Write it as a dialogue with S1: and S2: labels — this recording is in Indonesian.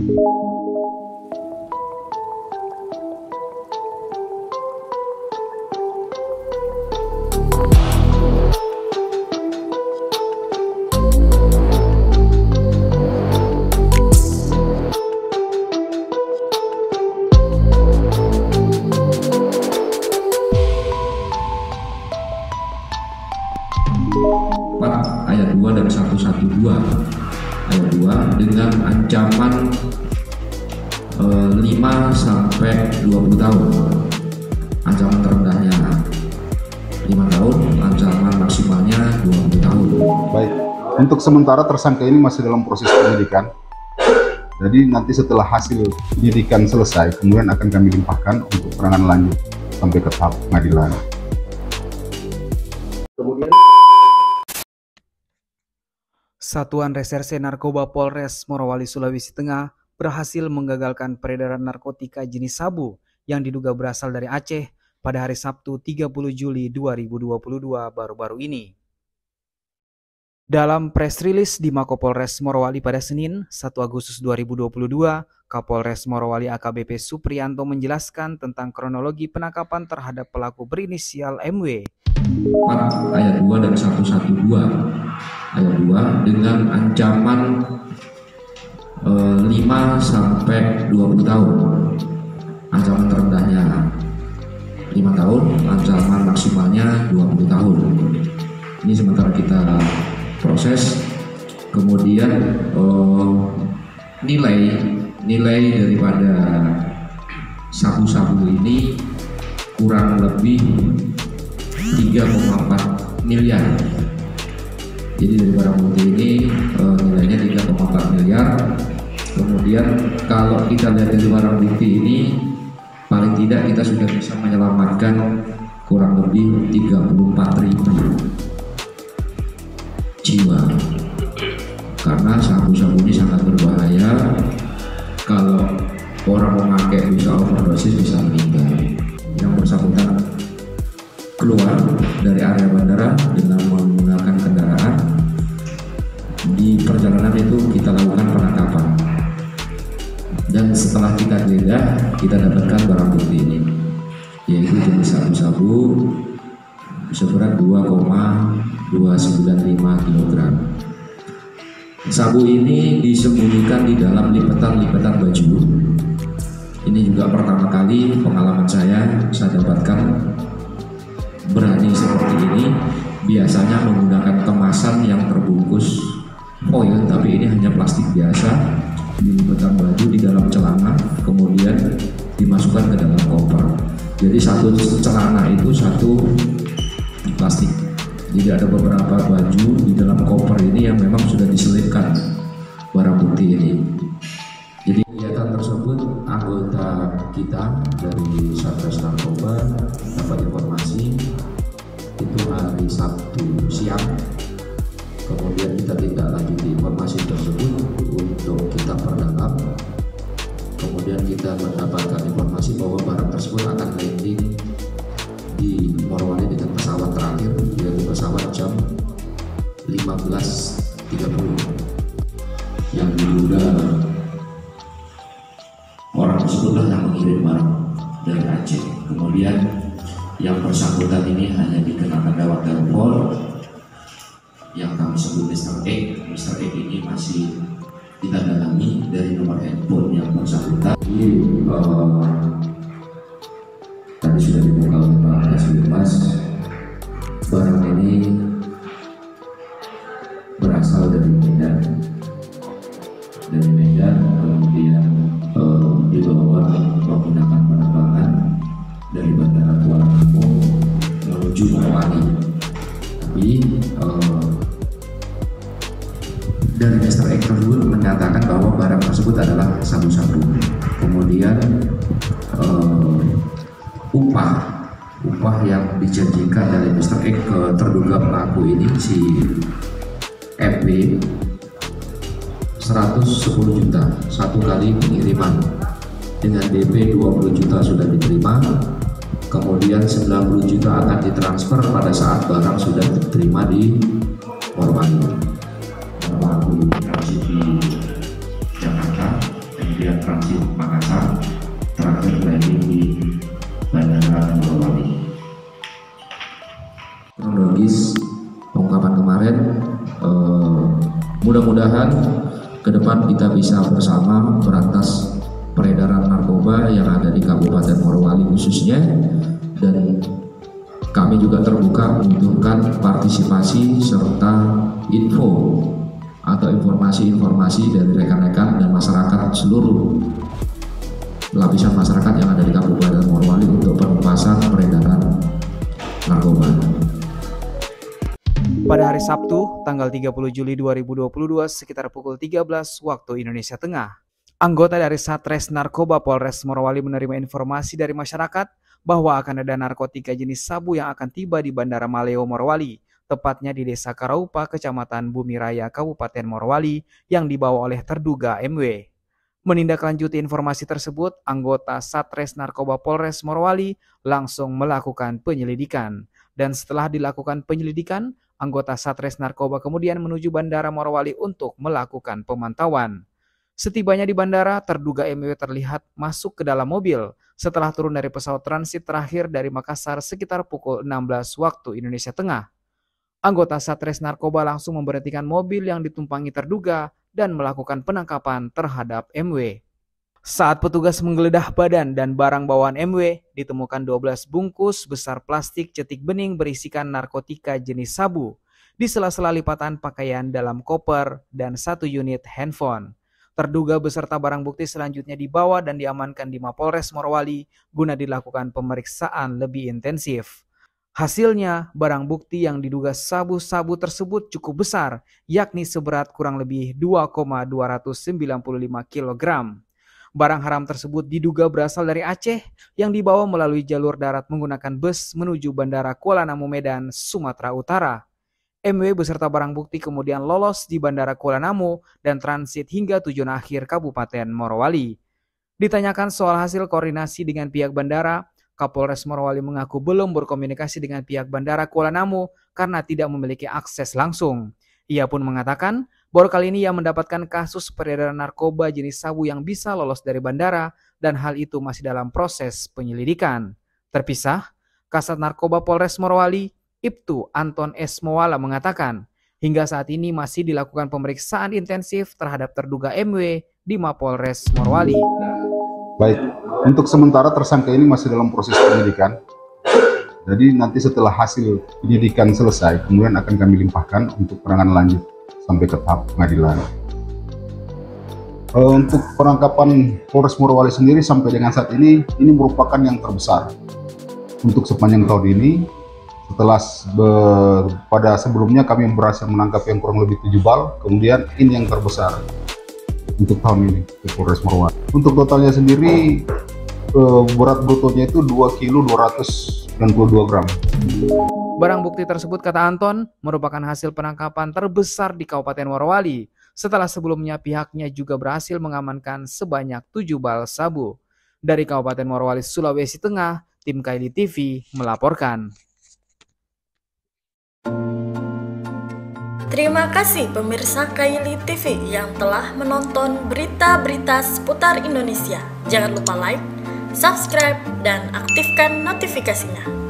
S1: Ayat 2 dan 112 ayat 2 dengan ancaman 5 sampai 20 tahun. Ancaman terendahnya 5 tahun, ancaman maksimalnya 20 tahun.
S2: Baik, untuk sementara tersangka ini masih dalam proses penyidikan. Jadi nanti setelah hasil penyidikan selesai, kemudian akan kami limpahkan untuk penanganan lanjut sampai ke tahap pengadilan. Kemudian
S3: Satuan Reserse Narkoba Polres Morowali, Sulawesi Tengah berhasil menggagalkan peredaran narkotika jenis sabu yang diduga berasal dari Aceh pada hari Sabtu 30 Juli 2022 baru-baru ini. Dalam press release di Makopolres Morowali pada Senin 1 Agustus 2022, Kapolres Morowali AKBP Supriyanto menjelaskan tentang kronologi penangkapan terhadap pelaku berinisial MW.
S1: 4 ayat 2 dan 112 ayat 2 dengan ancaman 5 sampai 20 tahun. Ancaman terendahnya 5 tahun, ancaman maksimalnya 20 tahun. Ini sementara kita proses. Kemudian nilai daripada sabu-sabu ini kurang lebih 3,4 miliar. Jadi dari barang bukti ini nilainya 3,4 miliar. Kemudian kalau kita lihat dari barang bukti ini, paling tidak kita sudah bisa menyelamatkan kurang lebih 34.000 jiwa. Karena sabu-sabu ini sangat berbahaya. Kalau orang memakai bisa overdosis, bisa meninggal. Yang bersangkutan keluar dari area bandara dengan menggunakan kendaraan. Di perjalanan itu kita lakukan penangkapan, dan setelah kita geledah kita dapatkan barang bukti ini, yaitu jenis sabu-sabu seberat 2,295 kg. Sabu ini disembunyikan di dalam lipetan-lipetan baju. Ini juga pertama kali pengalaman saya dapatkan berani seperti ini. Biasanya menggunakan kemasan yang terbungkus foil, tapi ini hanya plastik biasa, dilipetan baju di dalam celana, kemudian dimasukkan ke dalam koper. Jadi satu celana itu satu plastik. Jadi ada beberapa baju di dalam koper ini yang memang sudah diselipkan barang bukti ini. Jadi kegiatan tersebut anggota kita dari Satres Narkoba dapat informasi itu hari Sabtu siang. Kemudian kita tindak lanjuti informasi tersebut untuk kita perdalam. Kemudian kita mendapatkan informasi bahwa barang tersebut akan landing di Morowali dengan pesawat terakhir, yaitu pesawat jam 15.30 yang diduga orang tersebut yang mengirim barang dari Aceh. Kemudian yang bersangkutan ini hanya dikenakan lewat telepon yang kami sebut Mr. X. Mr. X ini masih kita dalami dari nomor handphone yang bersangkutan. Tadi sudah dibuka oleh Pak Kasubmas, barang ini berasal dari Medan, kemudian dibawa menggunakan penerbangan dari Bandara Kuala Namu menuju Morowali. Tapi dari Mr. X tersebut menyatakan bahwa barang tersebut adalah sabu-sabu. Kemudian upah yang dijanjikan dari Mr. X ke terduga pelaku ini, si FB, 110 juta satu kali pengiriman, dengan DP 20 juta sudah diterima. Kemudian 90 juta akan ditransfer pada saat barang sudah diterima di Morowali. Pelaku masih di Jakarta dan kemudian transit Makassar, terakhir landing di Bandara Morowali. Kronologis pengungkapan kemarin, mudah-mudahan ke depan kita bisa bersama berantas peredaran narkoba yang ada di Kabupaten Morowali khususnya, dan kami juga terbuka membutuhkan partisipasi serta info atau informasi-informasi dari rekan-rekan dan masyarakat, seluruh lapisan masyarakat yang ada di Kabupaten Morowali untuk penuntasan peredaran narkoba.
S3: Pada hari Sabtu, tanggal 30 Juli 2022 sekitar pukul 13 waktu Indonesia Tengah, anggota dari Satres Narkoba Polres Morowali menerima informasi dari masyarakat bahwa akan ada narkotika jenis sabu yang akan tiba di Bandara Maleo Morowali, tepatnya di Desa Karaupa, Kecamatan Bumi Raya, Kabupaten Morowali, yang dibawa oleh terduga MW. Menindaklanjuti informasi tersebut, anggota Satres Narkoba Polres Morowali langsung melakukan penyelidikan. Dan setelah dilakukan penyelidikan, anggota Satres Narkoba kemudian menuju Bandara Morowali untuk melakukan pemantauan. Setibanya di bandara, terduga MW terlihat masuk ke dalam mobil setelah turun dari pesawat transit terakhir dari Makassar sekitar pukul 16 waktu Indonesia Tengah. Anggota Satres Narkoba langsung memberhentikan mobil yang ditumpangi terduga dan melakukan penangkapan terhadap MW. Saat petugas menggeledah badan dan barang bawaan MW, ditemukan 12 bungkus besar plastik cetik bening berisikan narkotika jenis sabu di sela-sela lipatan pakaian dalam koper dan 1 unit handphone. Terduga beserta barang bukti selanjutnya dibawa dan diamankan di Mapolres Morowali guna dilakukan pemeriksaan lebih intensif. Hasilnya, barang bukti yang diduga sabu-sabu tersebut cukup besar, yakni seberat kurang lebih 2,295 kg. Barang haram tersebut diduga berasal dari Aceh yang dibawa melalui jalur darat menggunakan bus menuju Bandara Kuala Namu Medan, Sumatera Utara. MW beserta barang bukti kemudian lolos di Bandara Kuala Namu dan transit hingga tujuan akhir Kabupaten Morowali. Ditanyakan soal hasil koordinasi dengan pihak bandara, Kapolres Morowali mengaku belum berkomunikasi dengan pihak Bandara Kuala Namu karena tidak memiliki akses langsung. Ia pun mengatakan, baru kali ini ia mendapatkan kasus peredaran narkoba jenis sabu yang bisa lolos dari bandara dan hal itu masih dalam proses penyelidikan. Terpisah, Kasat Narkoba Polres Morowali, Ibtu Anton S. Moala mengatakan, hingga saat ini masih dilakukan pemeriksaan intensif terhadap terduga MW di Mapolres Morowali.
S2: Baik, untuk sementara tersangka ini masih dalam proses penyidikan. Jadi nanti setelah hasil penyidikan selesai, kemudian akan kami limpahkan untuk penanganan lanjut sampai ke tahap pengadilan. Untuk penangkapan Polres Morowali sendiri sampai dengan saat ini merupakan yang terbesar untuk sepanjang tahun ini. Setelah pada sebelumnya kami berhasil menangkap yang kurang lebih 7 bal, kemudian ini yang terbesar untuk tahun ini di Polres Morowali. Untuk totalnya sendiri berat brutonya itu 2,292 gram.
S3: Barang bukti tersebut, kata Anton, merupakan hasil penangkapan terbesar di Kabupaten Morowali setelah sebelumnya pihaknya juga berhasil mengamankan sebanyak 7 bal sabu. Dari Kabupaten Morowali, Sulawesi Tengah, tim Kaili TV melaporkan.
S4: Terima kasih pemirsa Kaili TV yang telah menonton berita-berita seputar Indonesia. Jangan lupa like, subscribe, dan aktifkan notifikasinya.